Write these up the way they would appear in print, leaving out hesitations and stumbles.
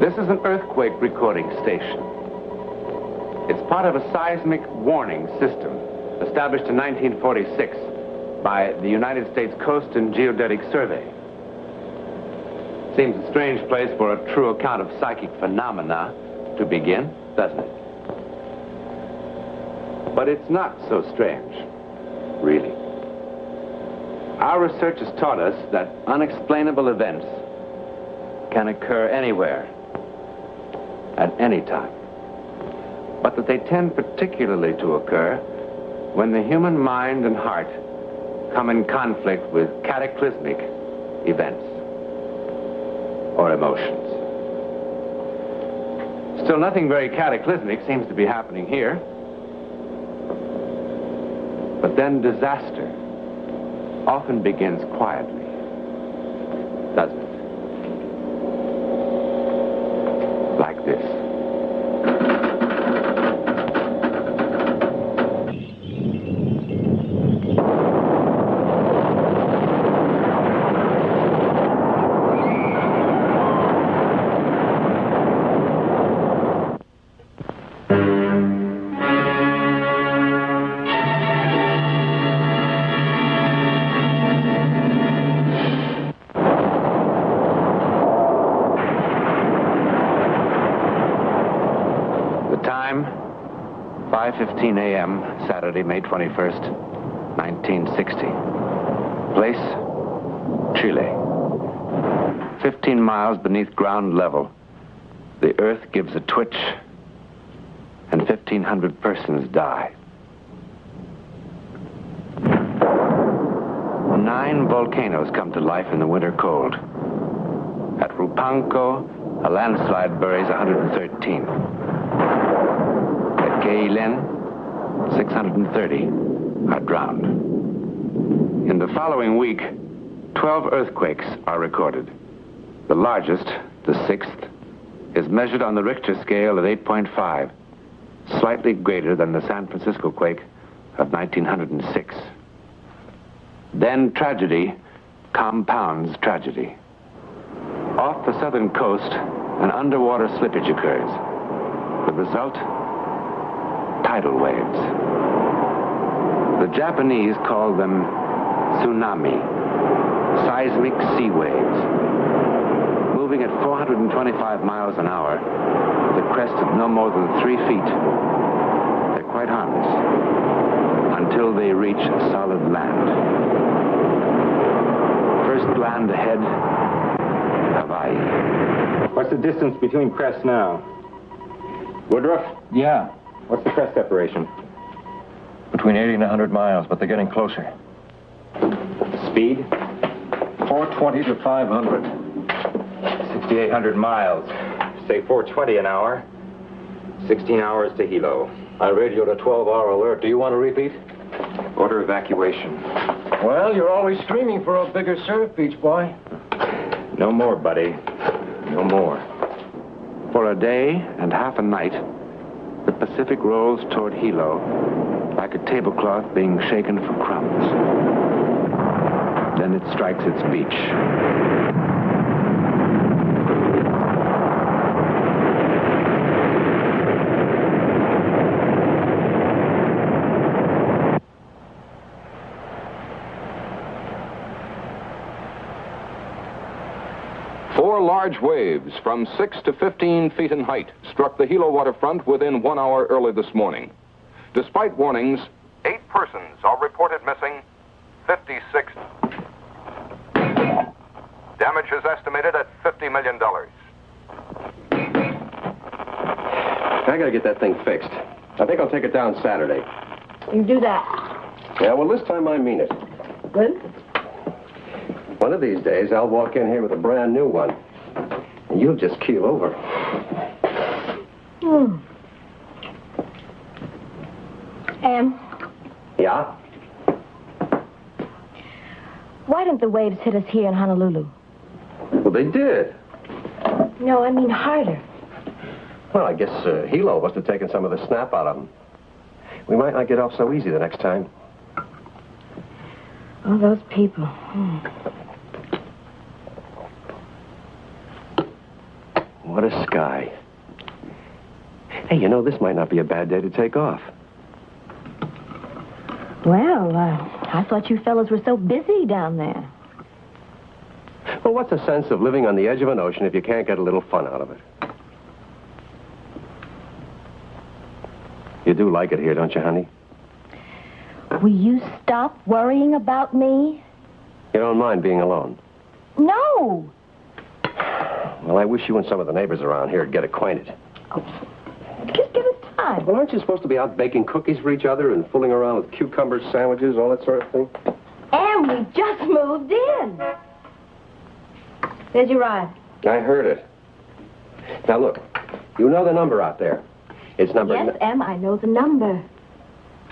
This is an earthquake recording station. It's part of a seismic warning system established in 1946 by the United States Coast and Geodetic Survey. Seems a strange place for a true account of psychic phenomena to begin, doesn't it? But it's not so strange, really. Our research has taught us that unexplainable events can occur anywhere, at any time. But that they tend particularly to occur when the human mind and heart come in conflict with cataclysmic events or emotions. Still, nothing very cataclysmic seems to be happening here. But then disaster often begins quietly, doesn't it? Like this. The time, 5:15 a.m., Saturday, May 21st, 1960. Place, Chile. 15 miles beneath ground level, the earth gives a twitch, and 1,500 persons die. 9 volcanoes come to life in the winter cold. At Rupanco, a landslide buries 113. At Keilen, 630 are drowned. In the following week, 12 earthquakes are recorded. The largest, the 6th, is measured on the Richter scale at 8.5, slightly greater than the San Francisco quake of 1906. Then tragedy compounds tragedy. Off the southern coast, an underwater slippage occurs. The result? Tidal waves. The Japanese call them tsunami, seismic sea waves. Moving at 425 miles an hour, with a crest of no more than 3 feet. They're quite harmless until they reach solid land. First land ahead, Hawaii. What's the distance between crests now? Woodruff? Yeah, What's the crest separation? between 80 and 100 miles, but they're getting closer. Speed? 420 to 500. 6,800 miles. Say 420 an hour. 16 hours to Hilo. I radioed a 12-hour alert. Do you want to repeat? Order evacuation. Well, you're always streaming for a bigger surf, Beach Boy. No more, buddy. No more. For a day and half a night, the Pacific rolls toward Hilo like a tablecloth being shaken for crumbs. Then it strikes its beach. Four large waves from 6 to 15 feet in height struck the Hilo waterfront within 1 hour early this morning. Despite warnings, 8 persons are reported missing, 56. Damage is estimated at $50 million. I gotta get that thing fixed. I think I'll take it down Saturday. You do that. Yeah, well, this time I mean it. Good? One of these days, I'll walk in here with a brand new one. And you'll just keel over. Yeah? Why didn't the waves hit us here in Honolulu? Well, they did. No, I mean harder. Well, I guess Hilo must have taken some of the snap out of them. We might not get off so easy the next time. Oh, those people. what a sky. Hey, you know, this might not be a bad day to take off. Well, I thought you fellas were so busy down there. Well, what's the sense of living on the edge of an ocean if you can't get a little fun out of it? You do like it here, don't you, honey? Will you stop worrying about me? You don't mind being alone? No. Well, I wish you and some of the neighbors around here would get acquainted. Oh, just give us time. Well, aren't you supposed to be out baking cookies for each other and fooling around with cucumber sandwiches, all that sort of thing? And we just moved in. There's your ride. I heard it. Now, look, you know the number out there. It's number... Yes, Em, I know the number.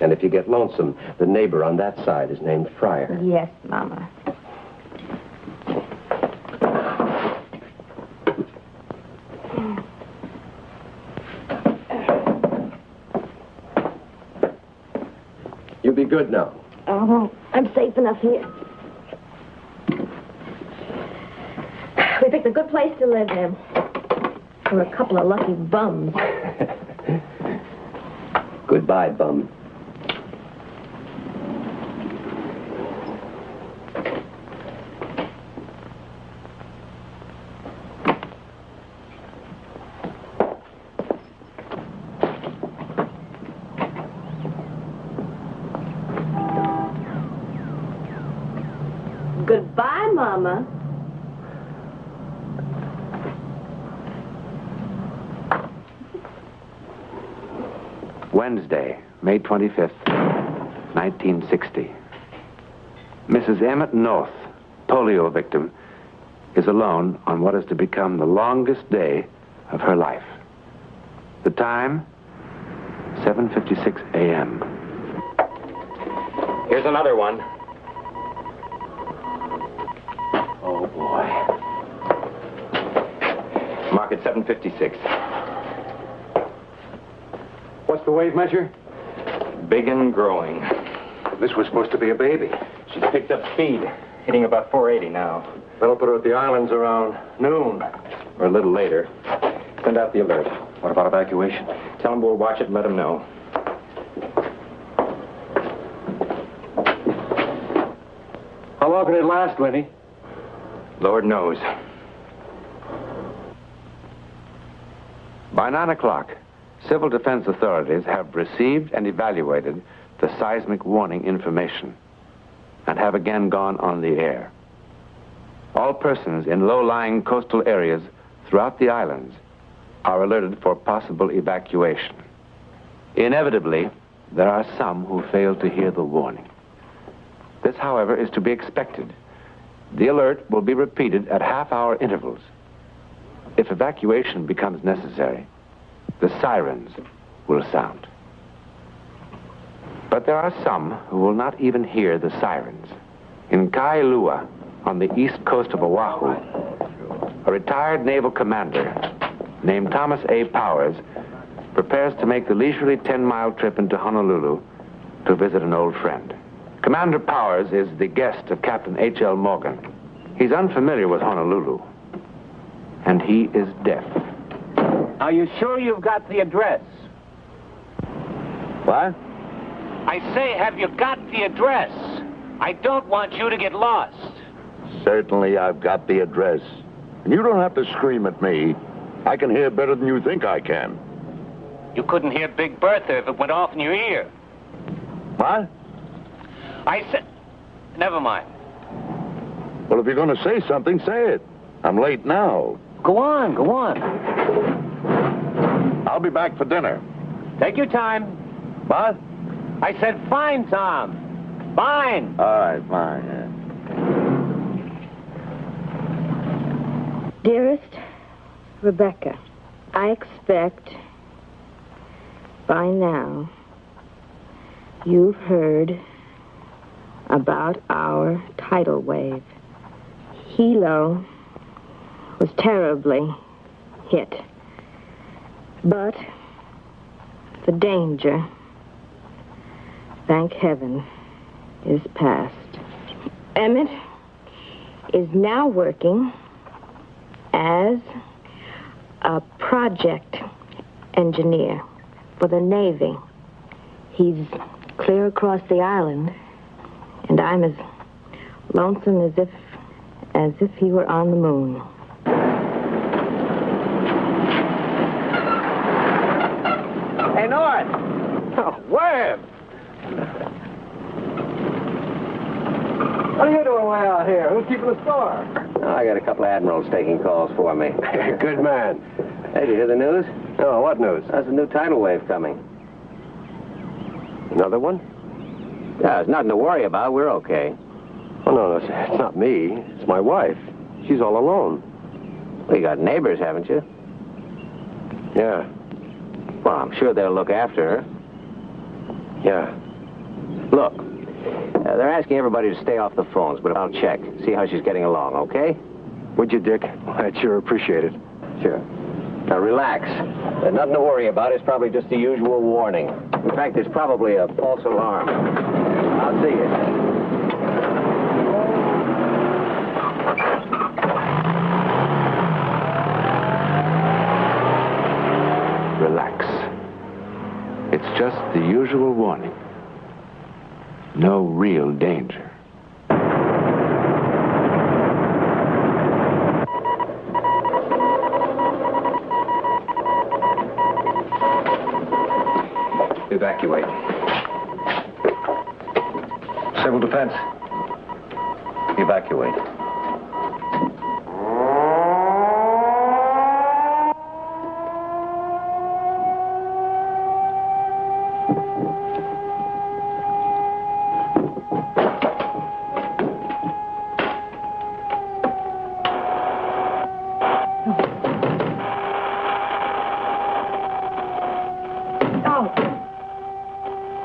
And if you get lonesome, the neighbor on that side is named Fryer. Yes, Mama. You be good now. Oh, I'm safe enough here. We picked a good place to live in. We're a couple of lucky bums. Goodbye, bum. Goodbye, Mama. Wednesday, May 25th, 1960. Mrs. Emmett North, polio victim, is alone on what is to become the longest day of her life. The time, 7:56 a.m. Here's another one. Oh, boy. Mark it 7:56. What's the wave measure? Big and growing. This was supposed to be a baby. She's picked up speed, hitting about 480 now. That'll put her at the islands around noon. Or a little later. Send out the alert. What about evacuation? Tell them we'll watch it and let them know. How long can it last, Lenny? Lord knows. By 9 o'clock, civil defense authorities have received and evaluated the seismic warning information and have again gone on the air. All persons in low-lying coastal areas throughout the islands are alerted for possible evacuation. Inevitably, there are some who fail to hear the warning. This, however, is to be expected. The alert will be repeated at half-hour intervals. If evacuation becomes necessary, the sirens will sound. But there are some who will not even hear the sirens. In Kailua, on the east coast of Oahu, a retired naval commander named Thomas A. Powers prepares to make the leisurely 10-mile trip into Honolulu to visit an old friend. Commander Powers is the guest of Captain H.L. Morgan. He's unfamiliar with Honolulu, and he is deaf. Are you sure you've got the address? What? I say, have you got the address? I don't want you to get lost. Certainly I've got the address. And you don't have to scream at me. I can hear better than you think I can. You couldn't hear Big Bertha if it went off in your ear. What? I said... Never mind. Well, if you're going to say something, say it. I'm late now. Go on, go on. I'll be back for dinner. Take your time. What? I said fine, Tom. Fine. All right, fine. Yeah. Dearest Rebecca, I expect by now you've heard about our tidal wave. Hilo was terribly hit, but the danger, thank heaven, is past. Emmett is now working as a project engineer for the Navy. He's clear across the island, and I'm as lonesome as if he were on the moon. Hey, North! Oh, Webb! What are you doing way out here? Who's keeping the store? Oh, I got a couple of admirals taking calls for me. Good man. Hey, did you hear the news? Oh, what news? There's a new tidal wave coming. Another one? Yeah, there's nothing to worry about. We're okay. Oh, no, it's not me. It's my wife. She's all alone. Well, you got neighbors, haven't you? Yeah. Well, I'm sure they'll look after her. Yeah. Look, they're asking everybody to stay off the phones, but I'll check, see how she's getting along, okay? Would you, Dick? I'd sure appreciate it. Sure. Now, relax. There's nothing to worry about. It's probably just the usual warning. In fact, it's probably a false alarm. I'll see you. Relax. It's just the usual warning. No real danger. Evacuate. Civil defense. Evacuate.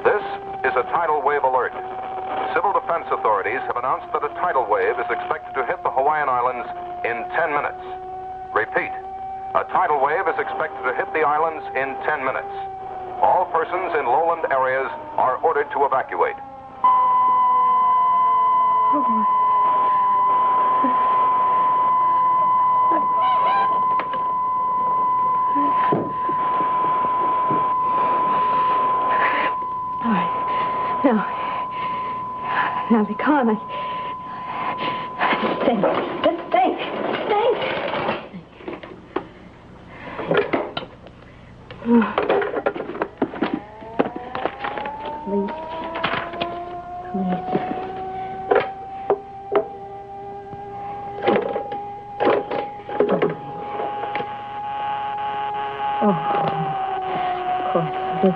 This is a tidal wave alert. Civil defense authorities have announced that a tidal wave is expected to hit the Hawaiian Islands in 10 minutes. Repeat, a tidal wave is expected to hit the islands in 10 minutes. All persons in lowland areas are ordered to evacuate. Now be calm. Think. Just think. Think. Police. Oh, of course, busy.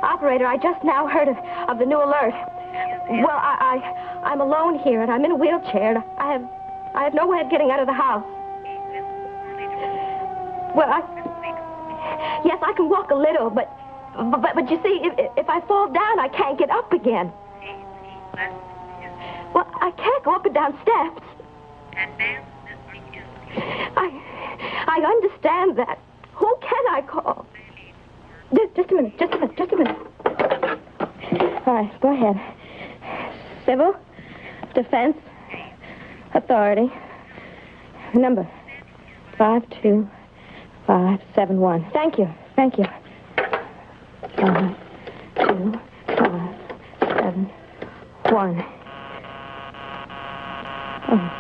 Operator, I just now heard of the new alert. Well, I'm alone here, and I'm in a wheelchair, and I have no way of getting out of the house. Well, yes, I can walk a little, but you see, if I fall down, I can't get up again. Well, I can't go up and down steps. I understand that. Who can I call? Just a minute. All right, go ahead. Civil Defense Authority. Number 52571. Thank you. 52571. Oh.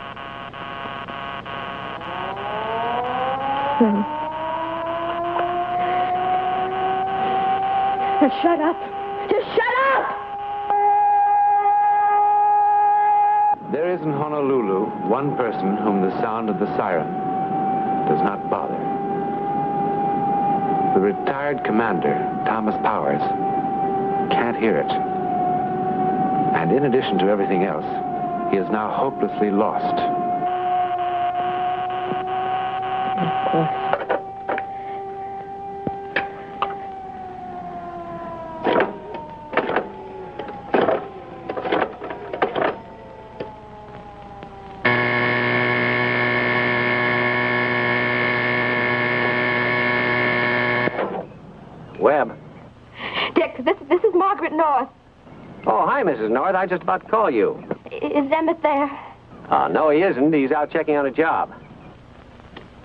Shut up. Just shut up! There is in Honolulu one person whom the sound of the siren does not bother. The retired commander, Thomas Powers, can't hear it. And in addition to everything else, he is now hopelessly lost. Of course. Webb. Dick, this is Margaret North. Oh, hi, Mrs. North. I was just about to call you. Is Emmett there? No, he isn't. He's out checking on a job.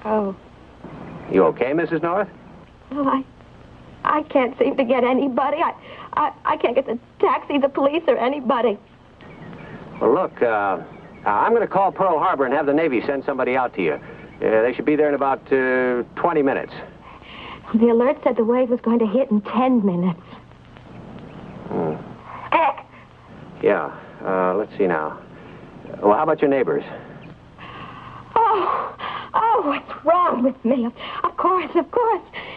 Oh. You okay, Mrs. North? Well, I can't seem to get anybody. I can't get the taxi, the police, or anybody. Well, look, I'm going to call Pearl Harbor and have the Navy send somebody out to you. They should be there in about 20 minutes. The alert said the wave was going to hit in 10 minutes. Yeah, let's see now. Well, how about your neighbors? Oh, what's wrong with me? Of course,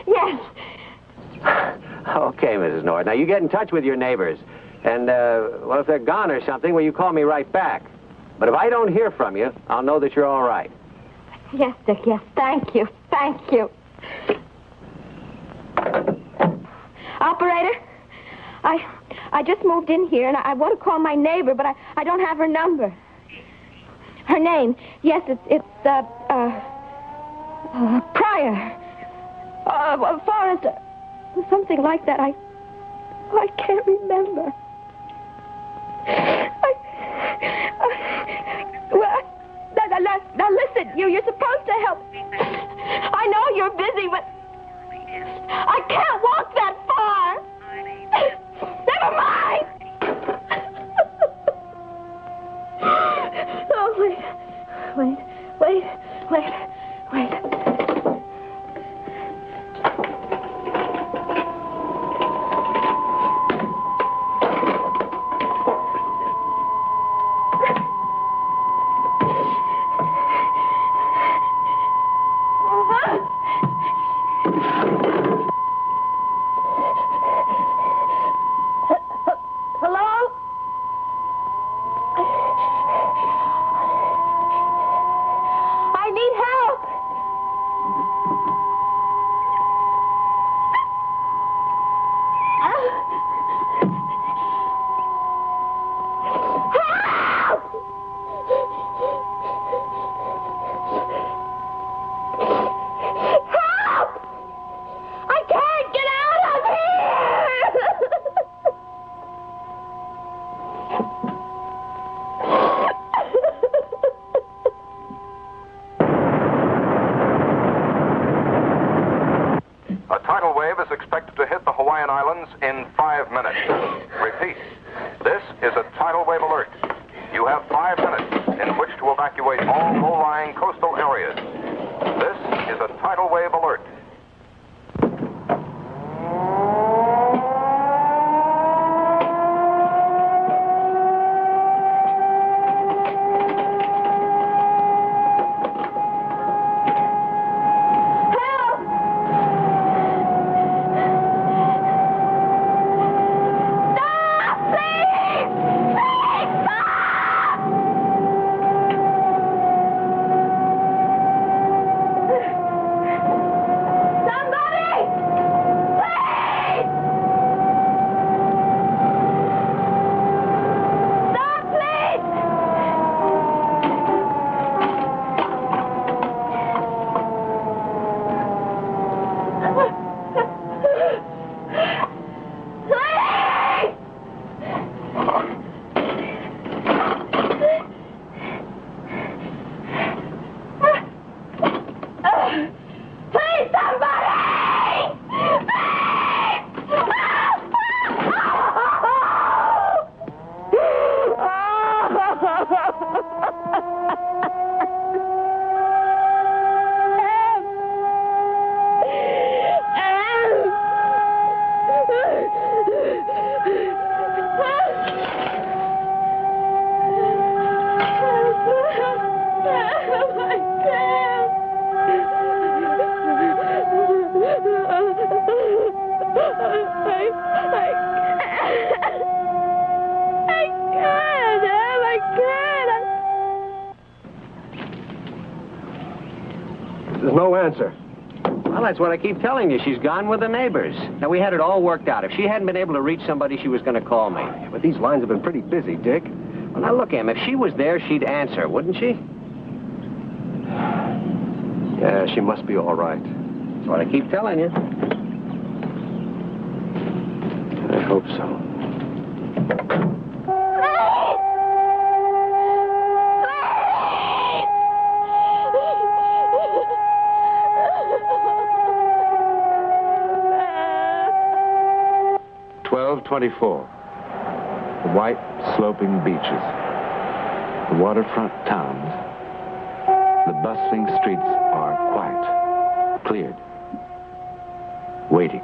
yes. Okay, Mrs. North. Now, you get in touch with your neighbors. And, well, if they're gone or something, well, you call me right back. But if I don't hear from you, I'll know that you're all right. Yes, Dick, yes. Thank you. Operator, I just moved in here, and I want to call my neighbor, but I don't have her number. Her name, yes, it's Pryor. Forrest, something like that. I can't remember. Well, now listen, you're supposed to help. I know you're busy, but I can't walk that far. Never mind. Oh, wait. Hello? I need help. A tidal wave is expected to hit the Hawaiian Islands in 5 minutes. Repeat, this is a tidal wave alert. You have 5 minutes in which to evacuate all low-lying coastal areas. This is a tidal wave alert. There's no answer. Well, that's what I keep telling you. She's gone with the neighbors. Now, we had it all worked out. If she hadn't been able to reach somebody, she was going to call me. Yeah, but these lines have been pretty busy, Dick. Well, now, look, Em, if she was there, she'd answer, wouldn't she? Yeah, she must be all right. That's what I keep telling you. I hope so. 12:24. The white sloping beaches, the waterfront towns, the bustling streets are quiet, cleared, waiting.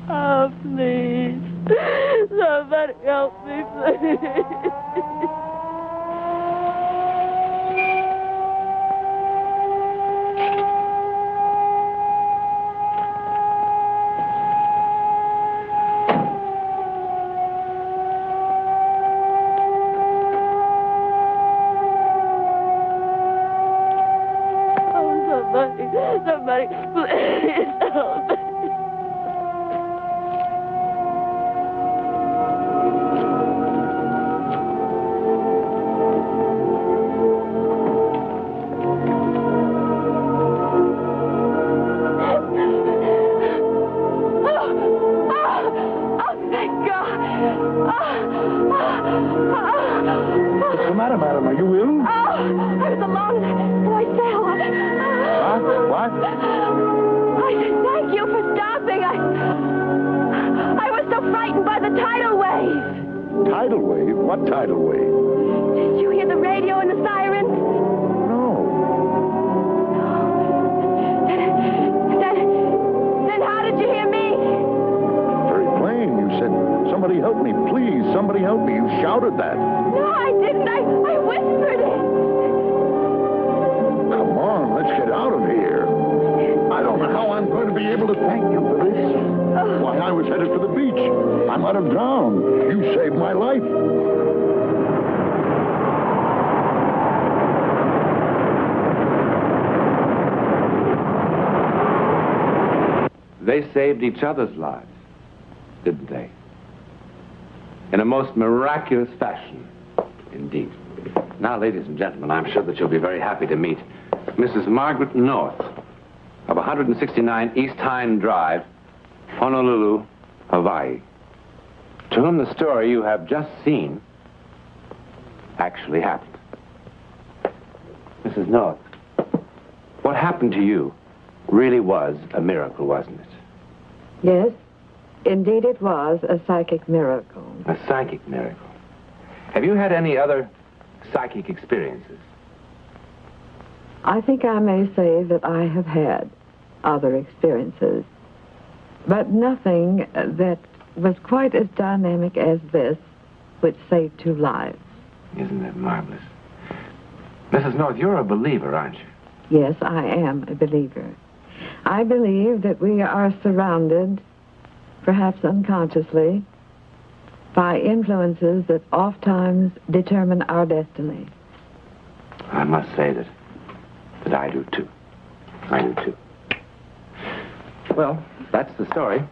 Oh, please. Somebody help me, please. Somebody, please help me. What's the matter, madam? Are you ill? I was alone and I fell. What? Thank you for stopping. I was so frightened by the tidal wave. Tidal wave? What tidal wave? Did you hear the radio and the sirens? No. Then how did you hear me? Very plain. You said, somebody help me, please. Somebody help me. You shouted that. No, I didn't. I whispered it. Come on, let's get out of here. I don't know how I'm going to be able to thank you for this. Why, I was headed for the beach. I might have drowned. You saved my life. They saved each other's lives, didn't they? In a most miraculous fashion, indeed. Now, ladies and gentlemen, I'm sure that you'll be very happy to meet Mrs. Margaret North of 169 East Hind Drive, Honolulu, Hawaii, to whom the story you have just seen actually happened. Mrs. North, what happened to you really was a miracle, wasn't it? Yes, indeed it was a psychic miracle. A psychic miracle. Have you had any other psychic experiences? I think I may say that I have had other experiences, but nothing that was quite as dynamic as this, which saved 2 lives. Isn't that marvelous? Mrs. North, you're a believer, aren't you? Yes, I am a believer. I believe that we are surrounded, perhaps unconsciously, by influences that oftentimes determine our destiny. I must say that I do too. I do too. Well, that's the story.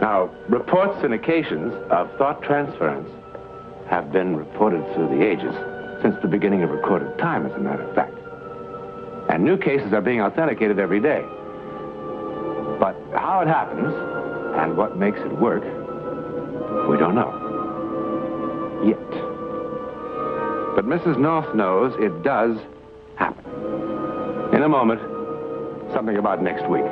Now, reports and occasions of thought transference have been reported through the ages, since the beginning of recorded time, as a matter of fact. And new cases are being authenticated every day. But how it happens and what makes it work, we don't know. Yet. But Mrs. North knows it does happen. In a moment, something about next week.